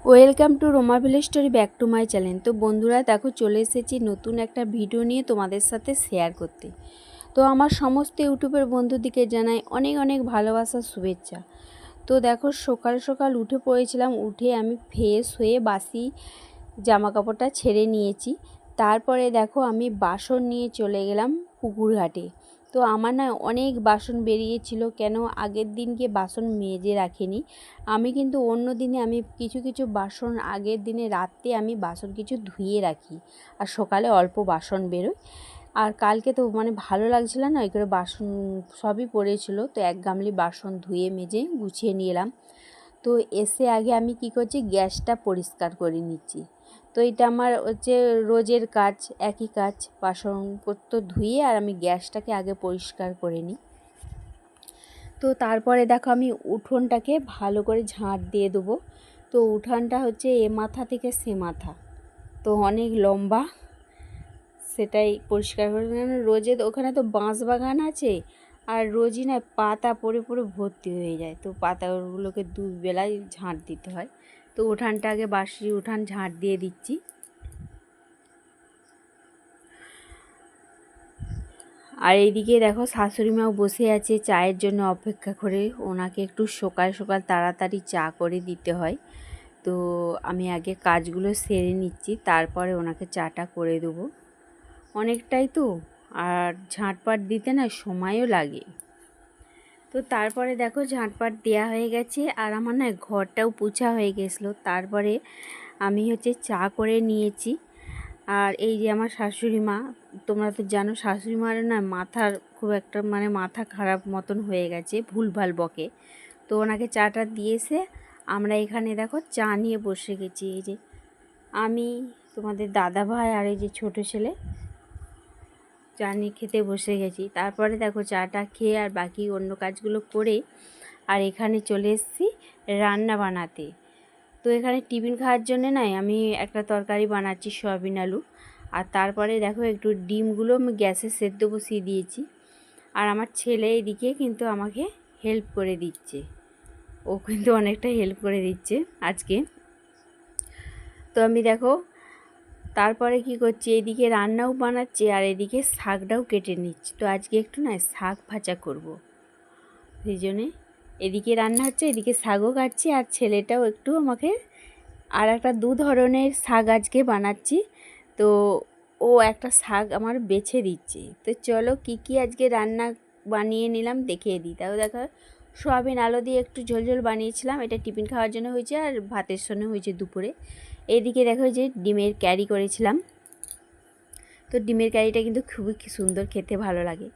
Welcome to Ruma village story, back to my channel. তো বন্ধুরা দেখো, চলে এসেছি নতুন একটা ভিডিও নিয়ে তোমাদের সাথে শেয়ার করতে। তো আমার সমস্ত ইউটিউবের বন্ধুদিকে জানাই অনেক অনেক ভালোবাসা, শুভেচ্ছা। তো দেখো, সকাল সকাল উঠে পড়েছিলাম। উঠে আমি ফ্রেশ হয়ে বাসি জামা কাপড়টা ছেড়ে নিয়েছি। তারপরে দেখো, আমি বাসন নিয়ে চলে গেলাম পুকুর ঘাটে। তো আমার না অনেক বাসন বেরিয়েছিল, কেন আগের দিনকে বাসন মেজে রাখিনি। আমি কিন্তু অন্য দিনে আমি কিছু কিছু বাসন আগের দিনে রাত্রে আমি বাসন কিছু ধুয়ে রাখি, আর সকালে অল্প বাসন বেরোয়। আর কালকে তো ভালো লাগছিল না, ওই করে বাসন সবই পড়েছিল। তো এক গামলি বাসন ধুয়ে মেজে গুছিয়ে নিয়ে এলাম। তো এসে আগে আমি কি করছি, গ্যাসটা পরিষ্কার করে নিচ্ছি। তো এটা আমার হচ্ছে রোজের কাজ, একই কাজ। বাসনপত্র ধুয়ে আর আমি গ্যাসটাকে আগে পরিষ্কার করে নিই। তো তারপরে দেখো, আমি উঠোনটাকে ভালো করে ঝাঁট দিয়ে দেবো। তো উঠানটা হচ্ছে এ মাথা থেকে সে মাথা, তো অনেক লম্বা, সেটাই পরিষ্কার করে। রোজে ওখানে তো বাঁশ বাগান আছে, আর রোজই না পাতা পড়ে পড়ে ভর্তি হয়ে যায়। তো পাতাগুলোকে দুবেলায় ঝাঁট দিতে হয়। তো উঠানটা আগে বাসি উঠান ঝাঁট দিয়ে দিচ্ছি। আর এইদিকে দেখো, শাশুড়ি মাও বসে আছে চায়ের জন্য অপেক্ষা করে। ওনাকে একটু সকাল সকাল তাড়াতাড়ি চা করে দিতে হয়। তো আমি আগে কাজগুলো সেরে নিচ্ছি, তারপরে ওনাকে চাটা করে দেবো। অনেকটাই তো, আর ঝাঁটপাট দিতে না সময়ও লাগে। তো তারপরে দেখো, ঝাঁটপাট দেওয়া হয়ে গেছে, আর আমার না ঘরটাও পোছা হয়ে গেছিলো। তারপরে আমি হচ্ছে চা করে নিয়েছি। আর এই যে আমার শাশুড়ি মা, তোমরা তো জানো শাশুড়ি মার না মাথার খুব একটা মাথা খারাপ মতন হয়ে গেছে, ভুলভাল বকে। তো ওনাকে চাটা দিয়েছে, আমরা এখানে দেখো চা নিয়ে বসে গেছি। এই যে আমি, তোমাদের দাদা ভাই আর এই যে ছোটো ছেলে চা নিয়ে খেতে বসে গেছি। তারপরে দেখো চাটা খেয়ে আর বাকি অন্য কাজগুলো করে আর এখানে চলে এসেছি রান্না বানাতে। তো এখানে টিফিন খাওয়ার জন্যে নাই আমি একটা তরকারি বানাচ্ছি, সয়াবিন আলু। আর তারপরে দেখো, একটু ডিমগুলো আমি গ্যাসে সেদ্ধ বসিয়ে দিয়েছি। আর আমার ছেলে এদিকে কিন্তু আমাকে হেল্প করে দিচ্ছে, ও কিন্তু অনেকটা হেল্প করে দিচ্ছে আজকে। তো আমি দেখো তারপরে কি করছি, এদিকে রান্নাও বানাচ্ছি আর এদিকে শাকটাও কেটে নিচ্ছি। তো আজকে একটু না শাক ভাজা করব, সেই জন্যে এদিকে রান্না হচ্ছে, এদিকে শাকও কাটছি। আর ছেলেটাও একটু আমাকে আর একটা দু ধরনের শাক আজকে বানাচ্ছি। তো ও একটা শাক আমার বেছে দিচ্ছে। তো চলো কি কি আজকে রান্না বানিয়ে নিলাম দেখিয়ে দিই। তাও দেখো, সয়াবিন আলু দিয়ে একটু ঝোল ঝোল বানিয়েছিলাম, এটা টিফিন খাওয়ার জন্য হয়েছে আর ভাতের জন্য হয়েছে দুপুরে। এইদিকে দেখো যে ডিমের ক্যারি করেছিলাম। তো ডিমের ক্যারিটা কিন্তু খুবই সুন্দর, খেতে ভালো লাগে।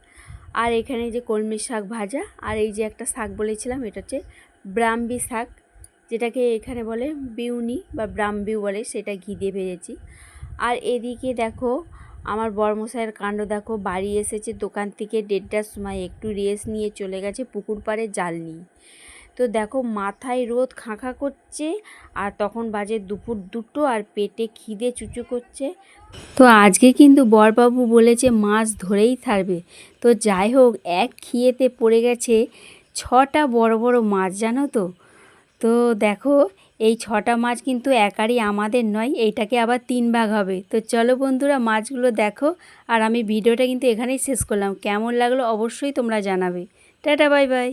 আর এখানে যে কলমি শাক ভাজা, আর এই যে একটা শাক বলেছিলাম, এটা হচ্ছে ব্রাহ্মী শাক, যেটাকে এখানে বলে বিউনি বা ব্রাহ্মী বলে, সেটা ঘি দিয়ে ভেজেছি। আর এদিকে দেখো, আমার বড়মশাইয়ের কাণ্ড দেখো, বাড়ি এসেছে দোকান থেকে 1:30টার সময়, একটু রেস্ট নিয়ে চলে গেছে পুকুর পাড়ে জাল নিয়ে। তো দেখো, মাথায় রোদ খাঁ করছে, আর তখন বাজে দুপুর 2টো, আর পেটে খিদে চুচু করছে। তো আজকে কিন্তু বরবাবু বলেছে মাছ ধরেই থাকবে। তো যাই হোক, এক খিয়েতে পড়ে গেছে 6টা বড় বড় মাছ, জানো তো। তো দেখো, এই 6টা মাছ কিন্তু একারই আমাদের নয়, এইটাকে আবার 3 ভাগ হবে। তো চলো বন্ধুরা, মাছগুলো দেখো। আর আমি ভিডিওটা কিন্তু এখানেই শেষ করলাম। কেমন লাগলো অবশ্যই তোমরা জানাবে। Tata, bye bye.